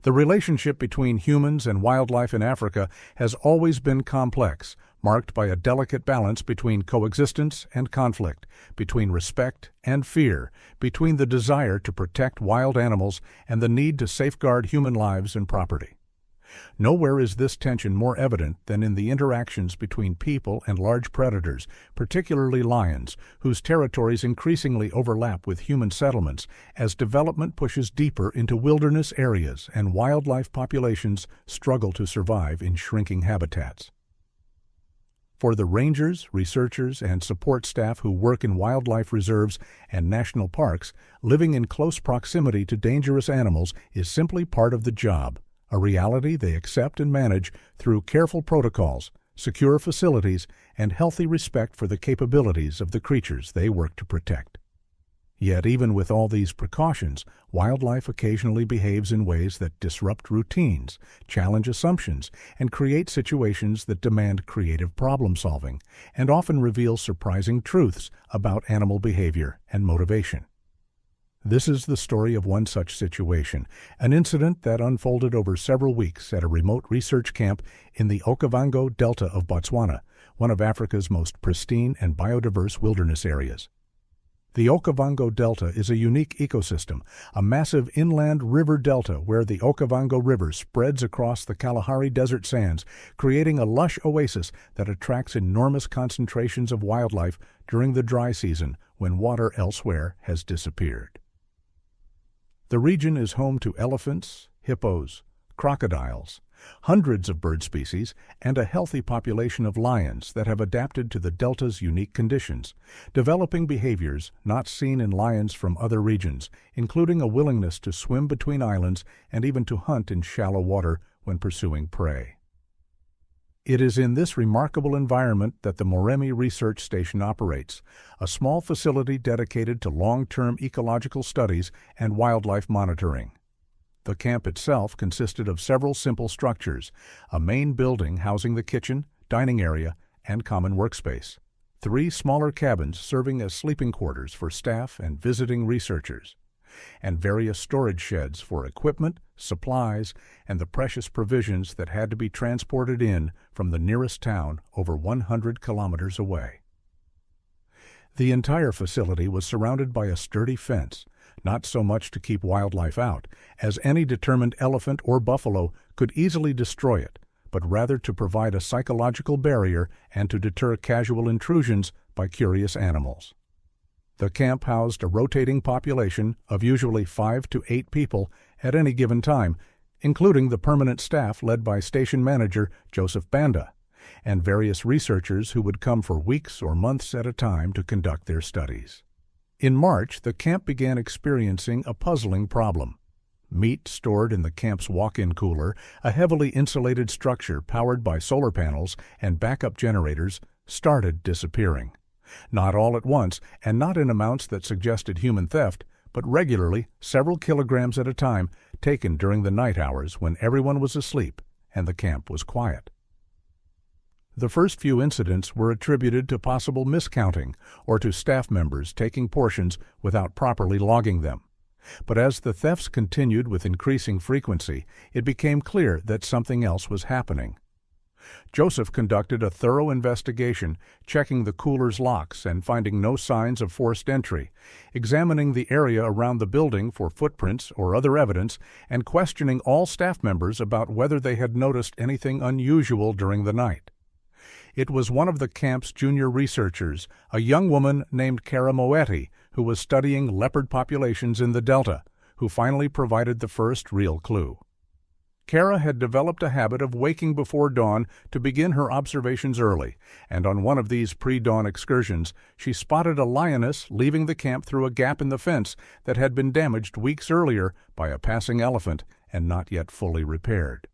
The relationship between humans and wildlife in Africa has always been complex, marked by a delicate balance between coexistence and conflict, between respect and fear, between the desire to protect wild animals and the need to safeguard human lives and property. Nowhere is this tension more evident than in the interactions between people and large predators, particularly lions, whose territories increasingly overlap with human settlements as development pushes deeper into wilderness areas and wildlife populations struggle to survive in shrinking habitats. For the rangers, researchers, and support staff who work in wildlife reserves and national parks, living in close proximity to dangerous animals is simply part of the job, a reality they accept and manage through careful protocols, secure facilities, and healthy respect for the capabilities of the creatures they work to protect. Yet even with all these precautions, wildlife occasionally behaves in ways that disrupt routines, challenge assumptions, and create situations that demand creative problem-solving, and often reveal surprising truths about animal behavior and motivation. This is the story of one such situation, an incident that unfolded over several weeks at a remote research camp in the Okavango Delta of Botswana, one of Africa's most pristine and biodiverse wilderness areas. The Okavango Delta is a unique ecosystem, a massive inland river delta where the Okavango River spreads across the Kalahari Desert sands, creating a lush oasis that attracts enormous concentrations of wildlife during the dry season when water elsewhere has disappeared. The region is home to elephants, hippos, crocodiles, hundreds of bird species, and a healthy population of lions that have adapted to the delta's unique conditions, developing behaviors not seen in lions from other regions, including a willingness to swim between islands and even to hunt in shallow water when pursuing prey. It is in this remarkable environment that the Moremi Research Station operates, a small facility dedicated to long-term ecological studies and wildlife monitoring. The camp itself consisted of several simple structures, a main building housing the kitchen, dining area, and common workspace, 3 smaller cabins serving as sleeping quarters for staff and visiting researchers, and various storage sheds for equipment, supplies, and the precious provisions that had to be transported in from the nearest town over 100 kilometers away. The entire facility was surrounded by a sturdy fence, not so much to keep wildlife out, as any determined elephant or buffalo could easily destroy it, but rather to provide a psychological barrier and to deter casual intrusions by curious animals. The camp housed a rotating population of usually 5 to 8 people at any given time, including the permanent staff led by station manager Joseph Banda, and various researchers who would come for weeks or months at a time to conduct their studies. In March, the camp began experiencing a puzzling problem. Meat stored in the camp's walk-in cooler, a heavily insulated structure powered by solar panels and backup generators, started disappearing. Not all at once, and not in amounts that suggested human theft, but regularly, several kilograms at a time, taken during the night hours when everyone was asleep and the camp was quiet. The first few incidents were attributed to possible miscounting or to staff members taking portions without properly logging them. But as the thefts continued with increasing frequency, it became clear that something else was happening. Joseph conducted a thorough investigation, checking the cooler's locks and finding no signs of forced entry, examining the area around the building for footprints or other evidence, and questioning all staff members about whether they had noticed anything unusual during the night. It was one of the camp's junior researchers, a young woman named Kara Moeti, who was studying leopard populations in the Delta, who finally provided the first real clue. Kara had developed a habit of waking before dawn to begin her observations early, and on one of these pre-dawn excursions, she spotted a lioness leaving the camp through a gap in the fence that had been damaged weeks earlier by a passing elephant and not yet fully repaired.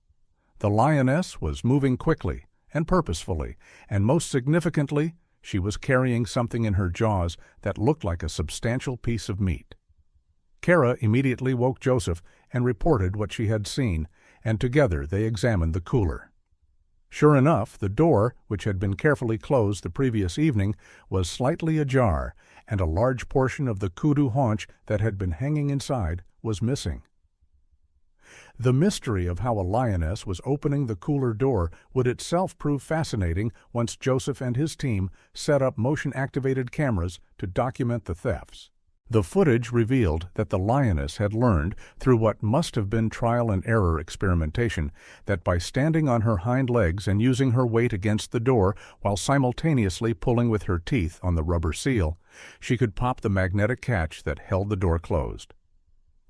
The lioness was moving quickly and purposefully, and most significantly, she was carrying something in her jaws that looked like a substantial piece of meat. Kara immediately woke Joseph and reported what she had seen, and together they examined the cooler. Sure enough, the door, which had been carefully closed the previous evening, was slightly ajar, and a large portion of the kudu haunch that had been hanging inside was missing. The mystery of how a lioness was opening the cooler door would itself prove fascinating once Joseph and his team set up motion-activated cameras to document the thefts. The footage revealed that the lioness had learned, through what must have been trial-and-error experimentation, that by standing on her hind legs and using her weight against the door while simultaneously pulling with her teeth on the rubber seal, she could pop the magnetic catch that held the door closed.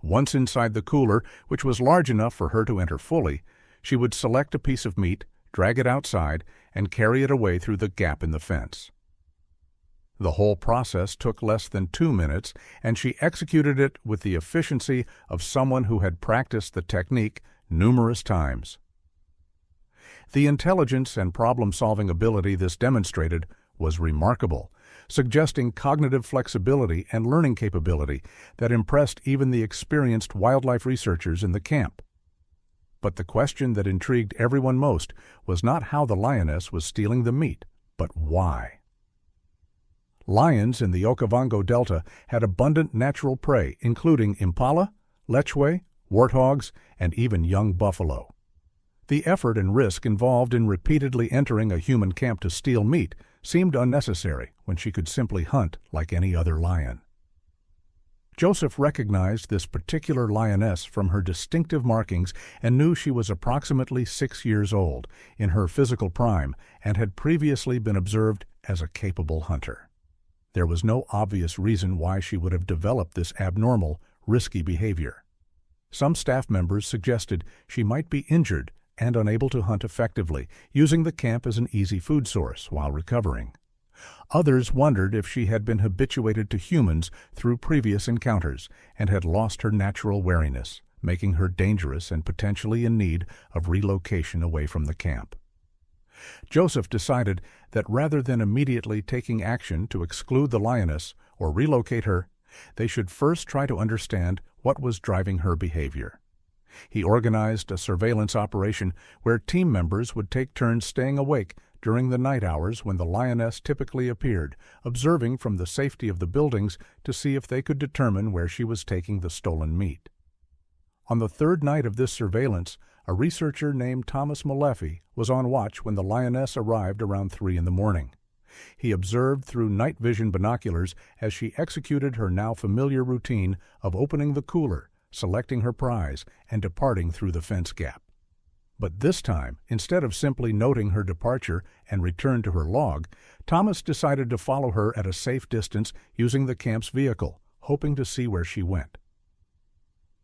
Once inside the cooler, which was large enough for her to enter fully, she would select a piece of meat, drag it outside, and carry it away through the gap in the fence. The whole process took less than 2 minutes, and she executed it with the efficiency of someone who had practiced the technique numerous times. The intelligence and problem-solving ability this demonstrated was remarkable, suggesting cognitive flexibility and learning capability that impressed even the experienced wildlife researchers in the camp. But the question that intrigued everyone most was not how the lioness was stealing the meat, but why. Lions in the Okavango Delta had abundant natural prey, including impala, lechwe, warthogs, and even young buffalo. The effort and risk involved in repeatedly entering a human camp to steal meat seemed unnecessary when she could simply hunt like any other lion. Joseph recognized this particular lioness from her distinctive markings and knew she was approximately 6 years old, in her physical prime, and had previously been observed as a capable hunter. There was no obvious reason why she would have developed this abnormal, risky behavior. Some staff members suggested she might be injured and unable to hunt effectively, using the camp as an easy food source while recovering. Others wondered if she had been habituated to humans through previous encounters and had lost her natural wariness, making her dangerous and potentially in need of relocation away from the camp. Joseph decided that rather than immediately taking action to exclude the lioness or relocate her, they should first try to understand what was driving her behavior. He organized a surveillance operation where team members would take turns staying awake during the night hours when the lioness typically appeared, observing from the safety of the buildings to see if they could determine where she was taking the stolen meat. On the third night of this surveillance, a researcher named Thomas Molefe was on watch when the lioness arrived around 3 in the morning. He observed through night vision binoculars as she executed her now familiar routine of opening the cooler, selecting her prize, and departing through the fence gap. But this time, instead of simply noting her departure and return to her log, Thomas decided to follow her at a safe distance using the camp's vehicle, hoping to see where she went.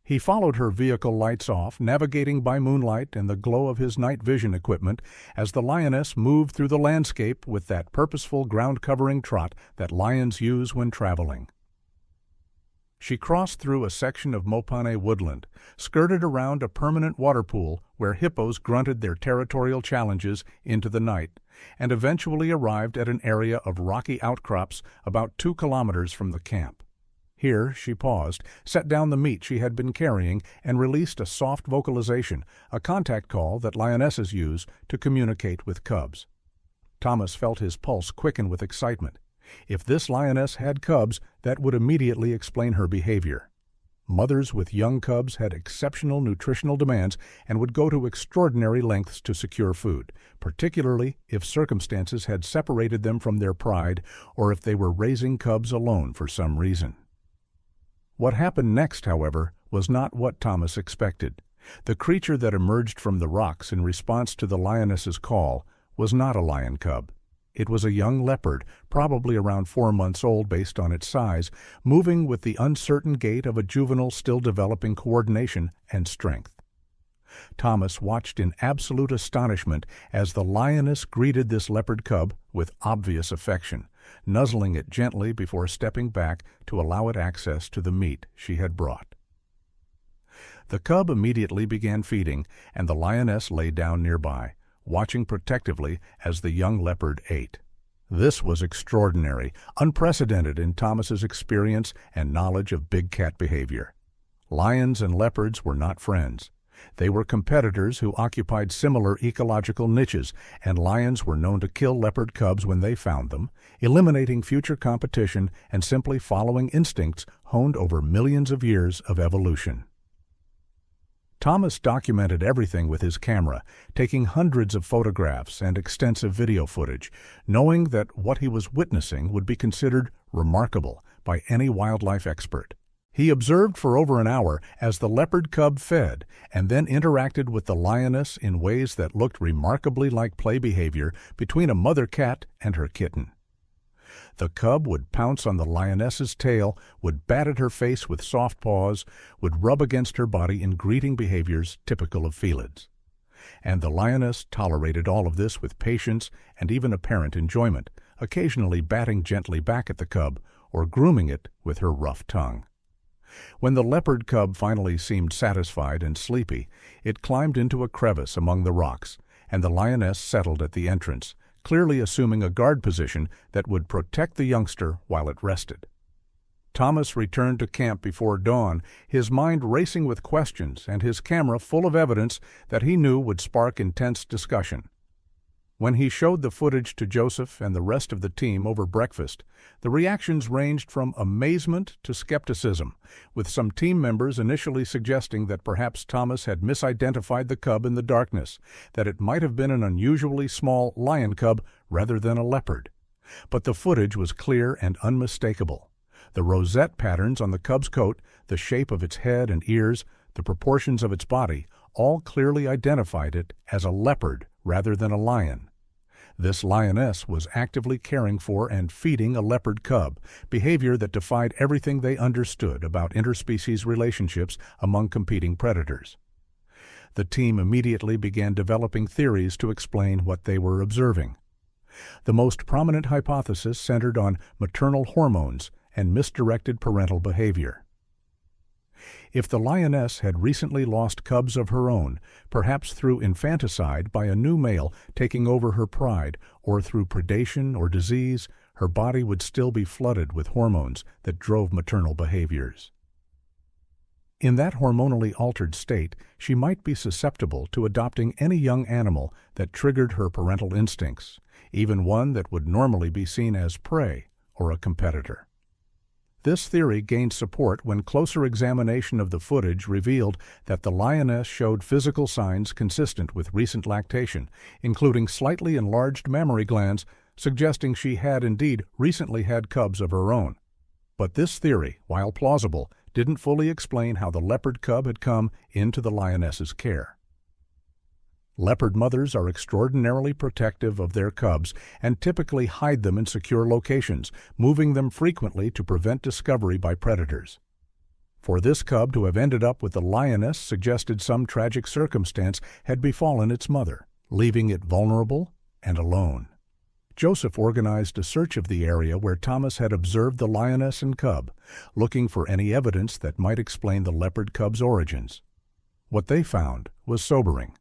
He followed her vehicle lights off, navigating by moonlight and the glow of his night vision equipment as the lioness moved through the landscape with that purposeful ground-covering trot that lions use when traveling. She crossed through a section of Mopane woodland, skirted around a permanent water pool where hippos grunted their territorial challenges into the night, and eventually arrived at an area of rocky outcrops about 2 kilometers from the camp. Here she paused, set down the meat she had been carrying, and released a soft vocalization, a contact call that lionesses use to communicate with cubs. Thomas felt his pulse quicken with excitement. If this lioness had cubs, that would immediately explain her behavior. Mothers with young cubs had exceptional nutritional demands and would go to extraordinary lengths to secure food, particularly if circumstances had separated them from their pride or if they were raising cubs alone for some reason. What happened next, however, was not what Thomas expected. The creature that emerged from the rocks in response to the lioness's call was not a lion cub. It was a young leopard, probably around 4 months old based on its size, moving with the uncertain gait of a juvenile still developing coordination and strength. Thomas watched in absolute astonishment as the lioness greeted this leopard cub with obvious affection, nuzzling it gently before stepping back to allow it access to the meat she had brought. The cub immediately began feeding, and the lioness lay down nearby, watching protectively as the young leopard ate. This was extraordinary, unprecedented in Thomas's experience and knowledge of big cat behavior. Lions and leopards were not friends. They were competitors who occupied similar ecological niches, and lions were known to kill leopard cubs when they found them, eliminating future competition and simply following instincts honed over millions of years of evolution. Thomas documented everything with his camera, taking hundreds of photographs and extensive video footage, knowing that what he was witnessing would be considered remarkable by any wildlife expert. He observed for over an hour as the leopard cub fed and then interacted with the lioness in ways that looked remarkably like play behavior between a mother cat and her kitten. The cub would pounce on the lioness's tail, would bat at her face with soft paws, would rub against her body in greeting behaviors typical of felids. And the lioness tolerated all of this with patience and even apparent enjoyment, occasionally batting gently back at the cub or grooming it with her rough tongue. When the leopard cub finally seemed satisfied and sleepy, it climbed into a crevice among the rocks, and the lioness settled at the entrance, clearly assuming a guard position that would protect the youngster while it rested. Thomas returned to camp before dawn, his mind racing with questions and his camera full of evidence that he knew would spark intense discussion. When he showed the footage to Joseph and the rest of the team over breakfast, the reactions ranged from amazement to skepticism, with some team members initially suggesting that perhaps Thomas had misidentified the cub in the darkness, that it might have been an unusually small lion cub rather than a leopard. But the footage was clear and unmistakable. The rosette patterns on the cub's coat, the shape of its head and ears, the proportions of its body, all clearly identified it as a leopard rather than a lion. This lioness was actively caring for and feeding a leopard cub, behavior that defied everything they understood about interspecies relationships among competing predators. The team immediately began developing theories to explain what they were observing. The most prominent hypothesis centered on maternal hormones and misdirected parental behavior. If the lioness had recently lost cubs of her own, perhaps through infanticide by a new male taking over her pride, or through predation or disease, her body would still be flooded with hormones that drove maternal behaviors. In that hormonally altered state, she might be susceptible to adopting any young animal that triggered her parental instincts, even one that would normally be seen as prey or a competitor. This theory gained support when closer examination of the footage revealed that the lioness showed physical signs consistent with recent lactation, including slightly enlarged mammary glands, suggesting she had indeed recently had cubs of her own. But this theory, while plausible, didn't fully explain how the leopard cub had come into the lioness's care. Leopard mothers are extraordinarily protective of their cubs and typically hide them in secure locations, moving them frequently to prevent discovery by predators. For this cub to have ended up with the lioness suggested some tragic circumstance had befallen its mother, leaving it vulnerable and alone. Joseph organized a search of the area where Thomas had observed the lioness and cub, looking for any evidence that might explain the leopard cub's origins. What they found was sobering.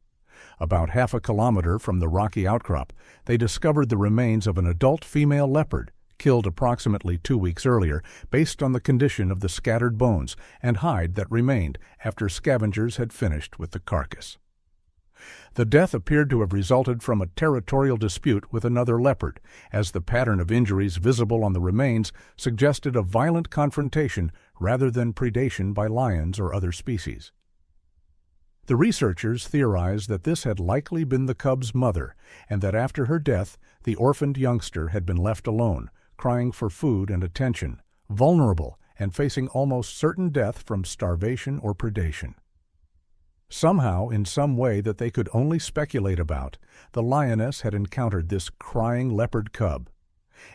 About half a kilometer from the rocky outcrop, they discovered the remains of an adult female leopard, killed approximately 2 weeks earlier, based on the condition of the scattered bones and hide that remained after scavengers had finished with the carcass. The death appeared to have resulted from a territorial dispute with another leopard, as the pattern of injuries visible on the remains suggested a violent confrontation rather than predation by lions or other species. The researchers theorized that this had likely been the cub's mother, and that after her death, the orphaned youngster had been left alone, crying for food and attention, vulnerable and facing almost certain death from starvation or predation. Somehow, in some way that they could only speculate about, the lioness had encountered this crying leopard cub,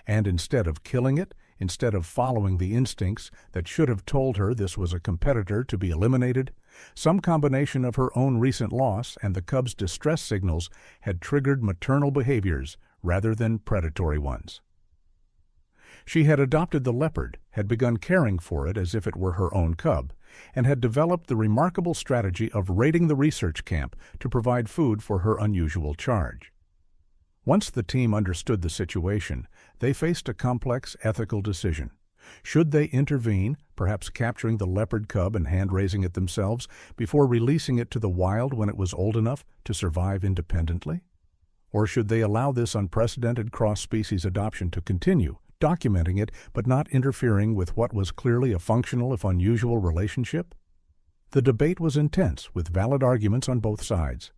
and instead of killing it, instead of following the instincts that should have told her this was a competitor to be eliminated, some combination of her own recent loss and the cub's distress signals had triggered maternal behaviors rather than predatory ones. She had adopted the leopard, had begun caring for it as if it were her own cub, and had developed the remarkable strategy of raiding the research camp to provide food for her unusual charge. Once the team understood the situation, they faced a complex ethical decision. Should they intervene, perhaps capturing the leopard cub and hand-raising it themselves, before releasing it to the wild when it was old enough to survive independently? Or should they allow this unprecedented cross-species adoption to continue, documenting it but not interfering with what was clearly a functional if unusual relationship? The debate was intense, with valid arguments on both sides.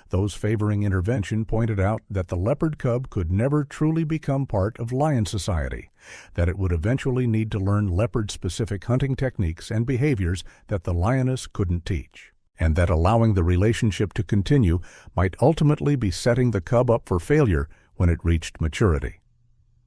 Those favoring intervention pointed out that the leopard cub could never truly become part of lion society, that it would eventually need to learn leopard-specific hunting techniques and behaviors that the lioness couldn't teach, and that allowing the relationship to continue might ultimately be setting the cub up for failure when it reached maturity.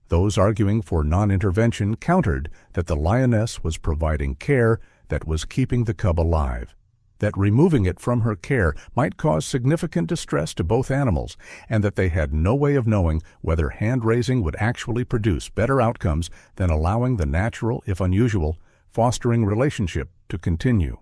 Those arguing for non-intervention countered that the lioness was providing care that was keeping the cub alive, that removing it from her care might cause significant distress to both animals, and that they had no way of knowing whether hand-raising would actually produce better outcomes than allowing the natural, if unusual, fostering relationship to continue.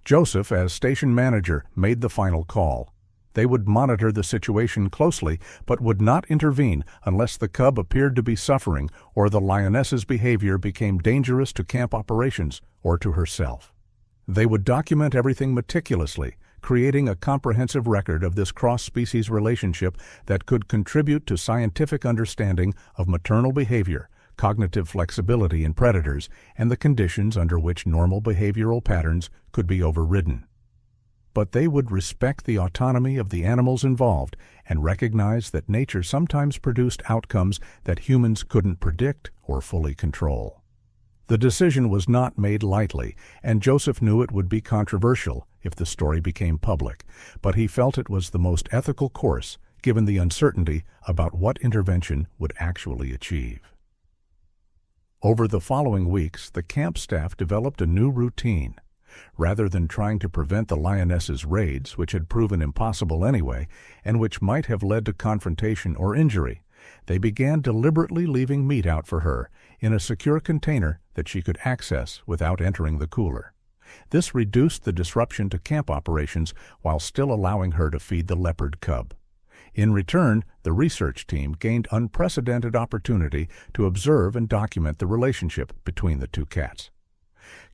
Joseph, as station manager, made the final call. They would monitor the situation closely, but would not intervene unless the cub appeared to be suffering or the lioness's behavior became dangerous to camp operations or to herself. They would document everything meticulously, creating a comprehensive record of this cross-species relationship that could contribute to scientific understanding of maternal behavior, cognitive flexibility in predators, and the conditions under which normal behavioral patterns could be overridden. But they would respect the autonomy of the animals involved and recognize that nature sometimes produced outcomes that humans couldn't predict or fully control. The decision was not made lightly, and Joseph knew it would be controversial if the story became public, but he felt it was the most ethical course given the uncertainty about what intervention would actually achieve. Over the following weeks, the camp staff developed a new routine. Rather than trying to prevent the lioness's raids, which had proven impossible anyway, and which might have led to confrontation or injury, they began deliberately leaving meat out for her in a secure container that she could access without entering the cooler. This reduced the disruption to camp operations while still allowing her to feed the leopard cub. In return, the research team gained unprecedented opportunity to observe and document the relationship between the two cats.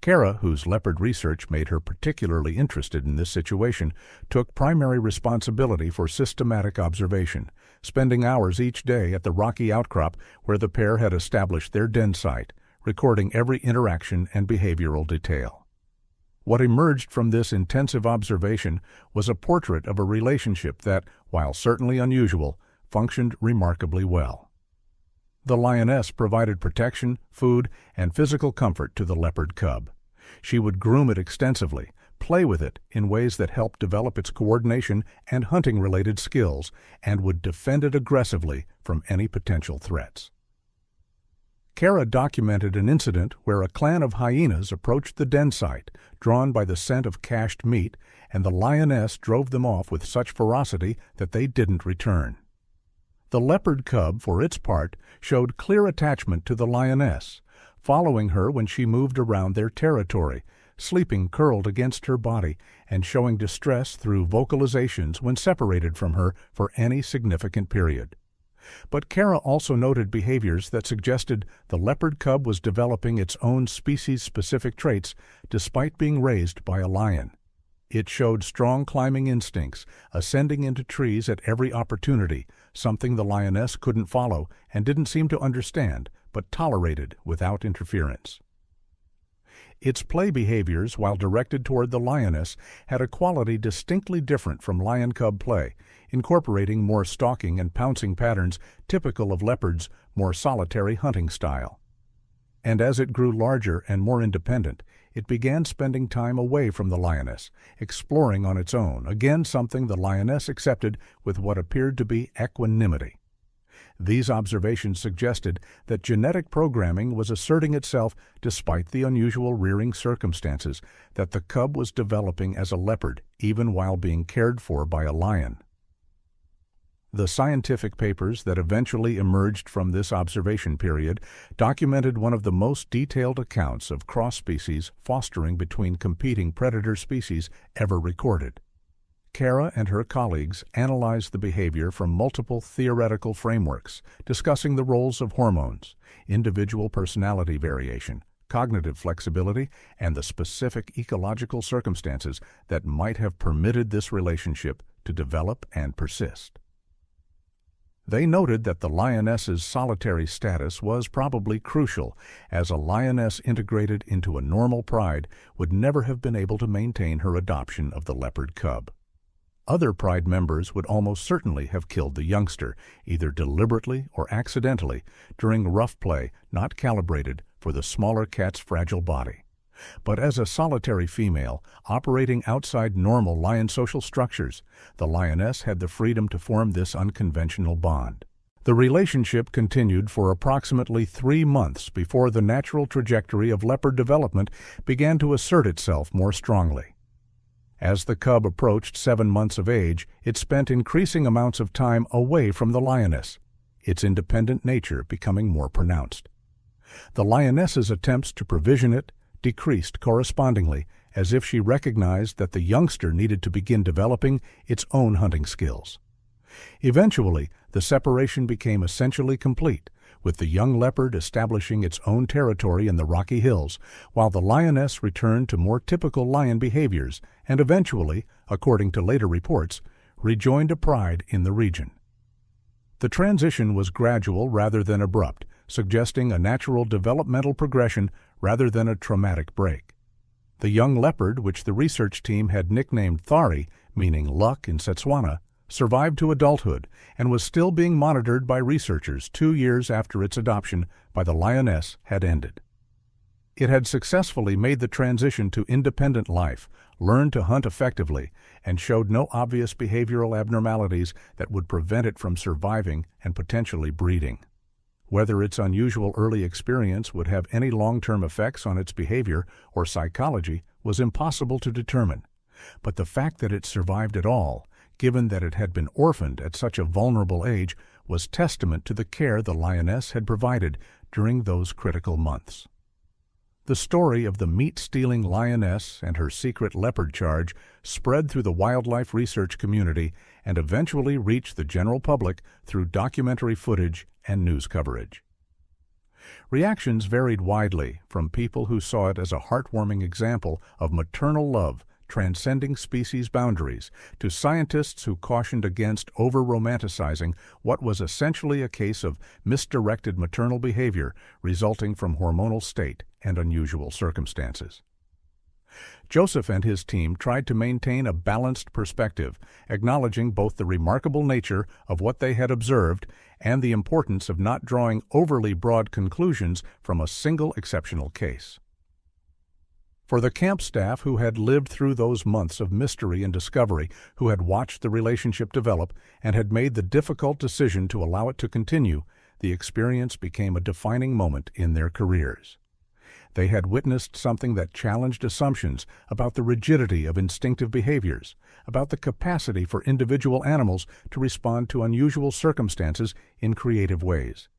Kara, whose leopard research made her particularly interested in this situation, took primary responsibility for systematic observation, spending hours each day at the rocky outcrop where the pair had established their den site, recording every interaction and behavioral detail. What emerged from this intensive observation was a portrait of a relationship that, while certainly unusual, functioned remarkably well. The lioness provided protection, food, and physical comfort to the leopard cub. She would groom it extensively, play with it in ways that helped develop its coordination and hunting-related skills, and would defend it aggressively from any potential threats. Kara documented an incident where a clan of hyenas approached the den site, drawn by the scent of cached meat, and the lioness drove them off with such ferocity that they didn't return. The leopard cub, for its part, showed clear attachment to the lioness, following her when she moved around their territory, sleeping curled against her body and showing distress through vocalizations when separated from her for any significant period. But Kara also noted behaviors that suggested the leopard cub was developing its own species-specific traits despite being raised by a lion. It showed strong climbing instincts, ascending into trees at every opportunity, something the lioness couldn't follow and didn't seem to understand, but tolerated without interference. Its play behaviors, while directed toward the lioness, had a quality distinctly different from lion-cub play, incorporating more stalking and pouncing patterns typical of leopards' more solitary hunting style. And as it grew larger and more independent, it began spending time away from the lioness, exploring on its own, again something the lioness accepted with what appeared to be equanimity. These observations suggested that genetic programming was asserting itself despite the unusual rearing circumstances, that the cub was developing as a leopard even while being cared for by a lion. The scientific papers that eventually emerged from this observation period documented one of the most detailed accounts of cross-species fostering between competing predator species ever recorded. Kara and her colleagues analyzed the behavior from multiple theoretical frameworks, discussing the roles of hormones, individual personality variation, cognitive flexibility, and the specific ecological circumstances that might have permitted this relationship to develop and persist. They noted that the lioness's solitary status was probably crucial, as a lioness integrated into a normal pride would never have been able to maintain her adoption of the leopard cub. Other pride members would almost certainly have killed the youngster, either deliberately or accidentally, during rough play not calibrated for the smaller cat's fragile body. But as a solitary female, operating outside normal lion social structures, the lioness had the freedom to form this unconventional bond. The relationship continued for approximately 3 months before the natural trajectory of leopard development began to assert itself more strongly. As the cub approached 7 months of age, it spent increasing amounts of time away from the lioness, its independent nature becoming more pronounced. The lioness's attempts to provision it decreased correspondingly, as if she recognized that the youngster needed to begin developing its own hunting skills. Eventually, the separation became essentially complete, with the young leopard establishing its own territory in the Rocky Hills, while the lioness returned to more typical lion behaviors and eventually, according to later reports, rejoined a pride in the region. The transition was gradual rather than abrupt, suggesting a natural developmental progression rather than a traumatic break. The young leopard, which the research team had nicknamed Thari, meaning luck in Setswana, survived to adulthood and was still being monitored by researchers 2 years after its adoption by the lioness had ended. It had successfully made the transition to independent life, learned to hunt effectively, and showed no obvious behavioral abnormalities that would prevent it from surviving and potentially breeding. Whether its unusual early experience would have any long-term effects on its behavior or psychology was impossible to determine, but the fact that it survived at all, given that it had been orphaned at such a vulnerable age, was testament to the care the lioness had provided during those critical months. The story of the meat-stealing lioness and her secret leopard charge spread through the wildlife research community and eventually reached the general public through documentary footage and news coverage. Reactions varied widely, from people who saw it as a heartwarming example of maternal love transcending species boundaries, to scientists who cautioned against over-romanticizing what was essentially a case of misdirected maternal behavior resulting from hormonal state and unusual circumstances. Joseph and his team tried to maintain a balanced perspective, acknowledging both the remarkable nature of what they had observed and the importance of not drawing overly broad conclusions from a single exceptional case. For the camp staff who had lived through those months of mystery and discovery, who had watched the relationship develop and had made the difficult decision to allow it to continue, the experience became a defining moment in their careers. They had witnessed something that challenged assumptions about the rigidity of instinctive behaviors, about the capacity for individual animals to respond to unusual circumstances in creative ways,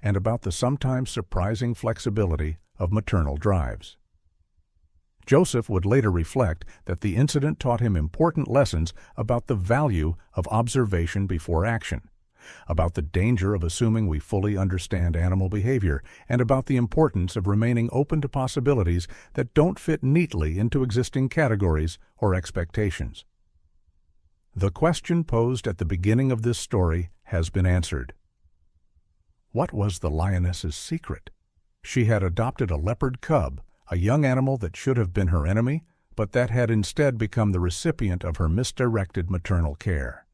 and about the sometimes surprising flexibility of maternal drives. Joseph would later reflect that the incident taught him important lessons about the value of observation before action, about the danger of assuming we fully understand animal behavior, and about the importance of remaining open to possibilities that don't fit neatly into existing categories or expectations. The question posed at the beginning of this story has been answered. What was the lioness's secret? She had adopted a leopard cub, a young animal that should have been her enemy, but that had instead become the recipient of her misdirected maternal care.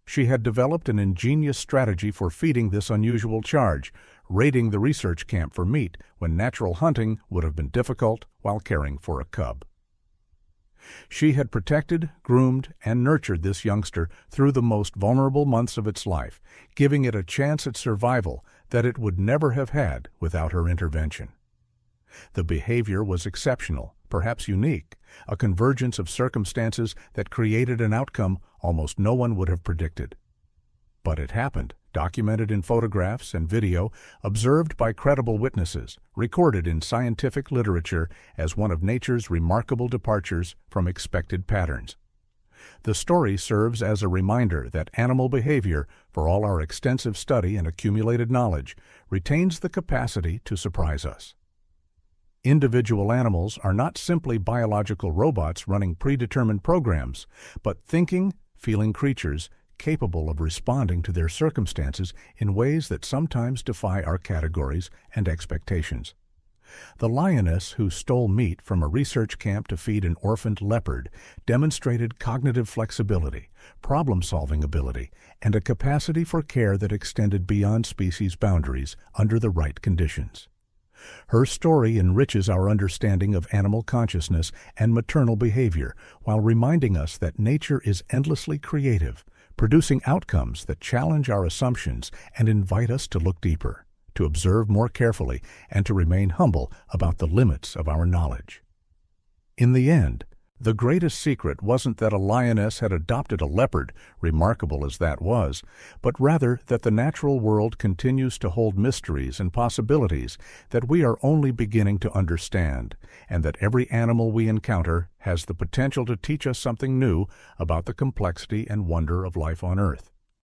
She had developed an ingenious strategy for feeding this unusual charge, raiding the research camp for meat when natural hunting would have been difficult while caring for a cub. She had protected, groomed, and nurtured this youngster through the most vulnerable months of its life, giving it a chance at survival that it would never have had without her intervention. The behavior was exceptional, perhaps unique, a convergence of circumstances that created an outcome almost no one would have predicted. But it happened, documented in photographs and video, observed by credible witnesses, recorded in scientific literature as one of nature's remarkable departures from expected patterns. The story serves as a reminder that animal behavior, for all our extensive study and accumulated knowledge, retains the capacity to surprise us. Individual animals are not simply biological robots running predetermined programs, but thinking, feeling creatures capable of responding to their circumstances in ways that sometimes defy our categories and expectations. The lioness who stole meat from a research camp to feed an orphaned leopard demonstrated cognitive flexibility, problem-solving ability, and a capacity for care that extended beyond species boundaries under the right conditions. Her story enriches our understanding of animal consciousness and maternal behavior while reminding us that nature is endlessly creative, producing outcomes that challenge our assumptions and invite us to look deeper, to observe more carefully, and to remain humble about the limits of our knowledge. In the end, the greatest secret wasn't that a lioness had adopted a leopard, remarkable as that was, but rather that the natural world continues to hold mysteries and possibilities that we are only beginning to understand, and that every animal we encounter has the potential to teach us something new about the complexity and wonder of life on Earth.